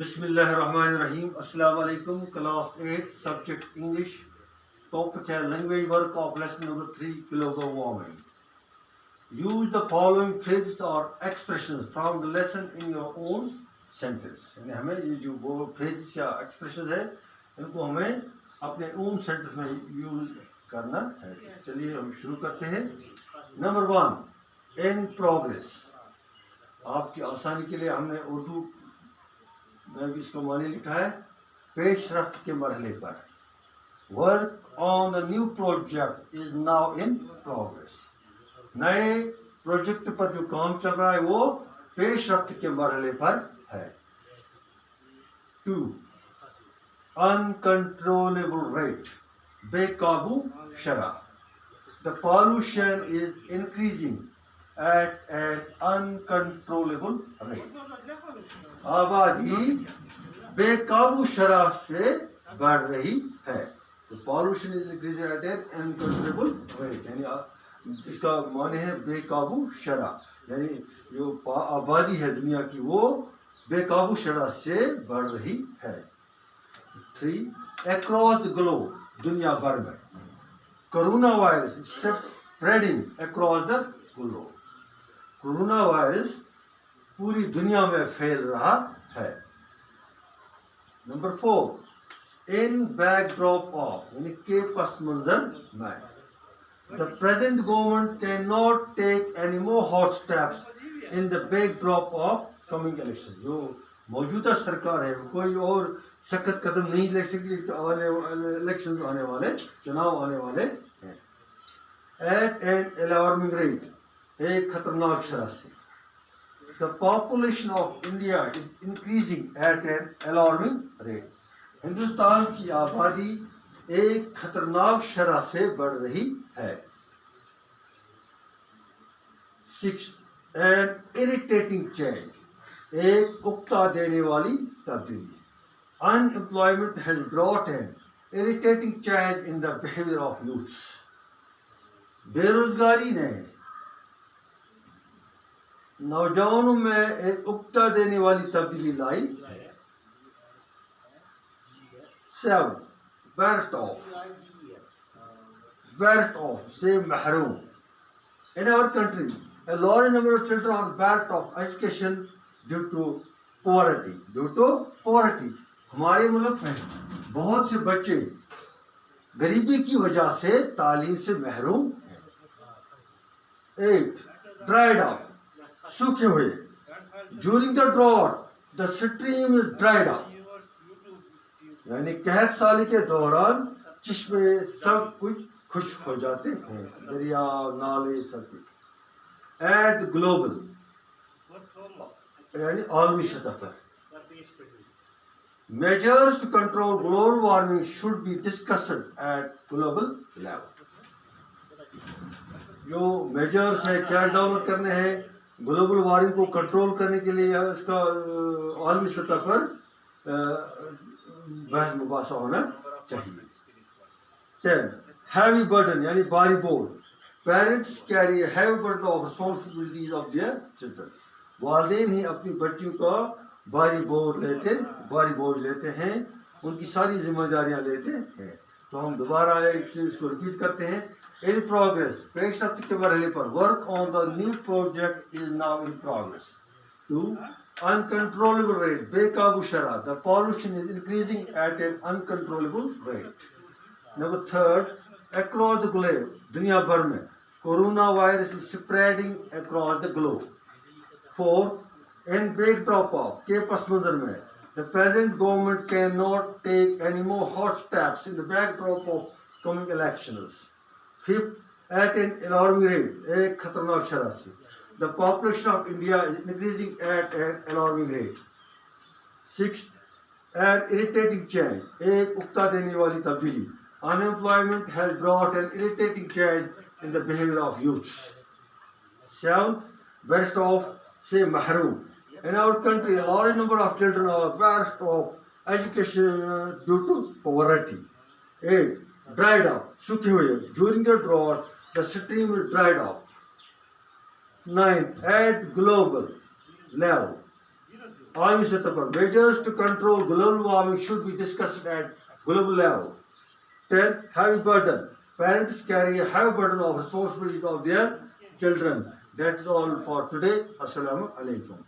बिस्मिल्लाहिर्रहमानिर्रहीम। अस्सलाम वालेकुम। Class 8 subject English. टॉपिक है language work of lesson number 3 global warming. Use the following phrases और expressions from the lesson in your own sentence. यानी हमें ये जो वो फ्रेजेस या एक्सप्रेशंस है इनको हमें अपने ओन सेंटेंस में यूज करना है। चलिए हम शुरू करते हैं। Number 1, in progress. आपकी आसानी के लिए हमने उर्दू में भी इसको माने लिखा है पेशरफ्त के मरहले पर। Work on the new project is now in progress. नए प्रोजेक्ट पर जो काम चल रहा है वो पेशरफ्त के मरहले पर है। 2, अनकंट्रोलेबल रेट, बेकाबू शरह। The pollution is increasing at an uncontrollable rate. आबादी बेकाबू शरह से बढ़ रही है। तो pollution is increasing at an uncontrollable rate, यानी इसका माने है बेकाबू शरह, यानी जो आबादी है दुनिया की वो बेकाबू शरह से बढ़ रही है। 3, अक्रॉस द ग्लोब, दुनिया भर में। Corona virus spreading across the globe. Corona virus पूरी दुनिया में फैल रहा है। नंबर 4, इन बैकड्रॉप ऑफ, यानी के पस मंजर में। The present government can not take any more hot steps in the backdrop of coming election. जो मौजूदा सरकार है वो कोई और सख्त कदम नहीं ले सकती, इलेक्शन आने वाले, चुनाव आने वाले हैं। एट एन अलार्मिंग रेट, एक खतरनाक शरह से। The population of India is increasing at an alarming rate. Hindustan की आबादी एक खतरनाक शरह से बढ़ रही है। 6, एन इरिटेटिंग चेंज, एक उकता देने वाली तब्दीली। Unemployment has brought an irritating change in the behaviour of youth. बेरोजगारी ने नौजवानों में एक उकता देने वाली तब्दीली लाई। 7, वेस्ट ऑफ से महरूम। In our country a large number of children are bereft of education due to poverty। हमारे मुल्क में बहुत से बच्चे गरीबी की वजह से तालीम से महरूम हैं। 8, ड्राइड अप, सूखे हुए। During the drought the stream is dried up, यानी कहत साली के दौरान चश्मे सब कुछ खुश्क हो जाते हैं, दरिया नाले सब कुछ। एट ग्लोबल, यानी आलमी सतह पर। Measures to control global warming should be discussed at global level. जो मेजर्स है, क्या इक़दाम करने हैं ग्लोबल वार्मिंग को कंट्रोल करने के लिए, इसका आलमी सतह पर बहस मुबासा होना चाहिए। 10, हैवी बर्डन, यानी भारी बोझ। Parents carry heavy burden of responsibilities of their children. वालिदैन ही अपनी बच्चियों का भारी बोझ लेते हैं, उनकी सारी जिम्मेदारियां लेते हैं। तो हम दोबारा एक से इसको रिपीट करते हैं। इन प्रोग्रेस, पेशरफ्त के मरहले पर। Work on the new project is now in progress. 2, uncontrollable rate, बेकाबू शरह। The pollution is increasing at an uncontrollable rate. Number 3, across the globe, दुनिया भर में। Corona virus is spreading across the globe. 4, in backdrop of, के पस मंजर में। The present government can not take any more hot steps in the backdrop of coming elections. 5, at an alarming rate, एक खतरनाक शरह से। The population of India is increasing at an alarming rate. 6, an irritating change, एक उकता देने वाली तब्दीली। Unemployment has brought an irritating change in the behavior of youth. 7, bereft of से महरूम। In our country, a large number of children are bereft of education due to poverty. 8, dried up, सूखे हुए। During the drought, the stream is dried up. 9, at global level, आलमी सतह पर measures to control global warming should be discussed at global level. 10. Heavy burden. Parents carry a heavy burden of responsibilities of their children. That's all for today. Assalamu alaikum.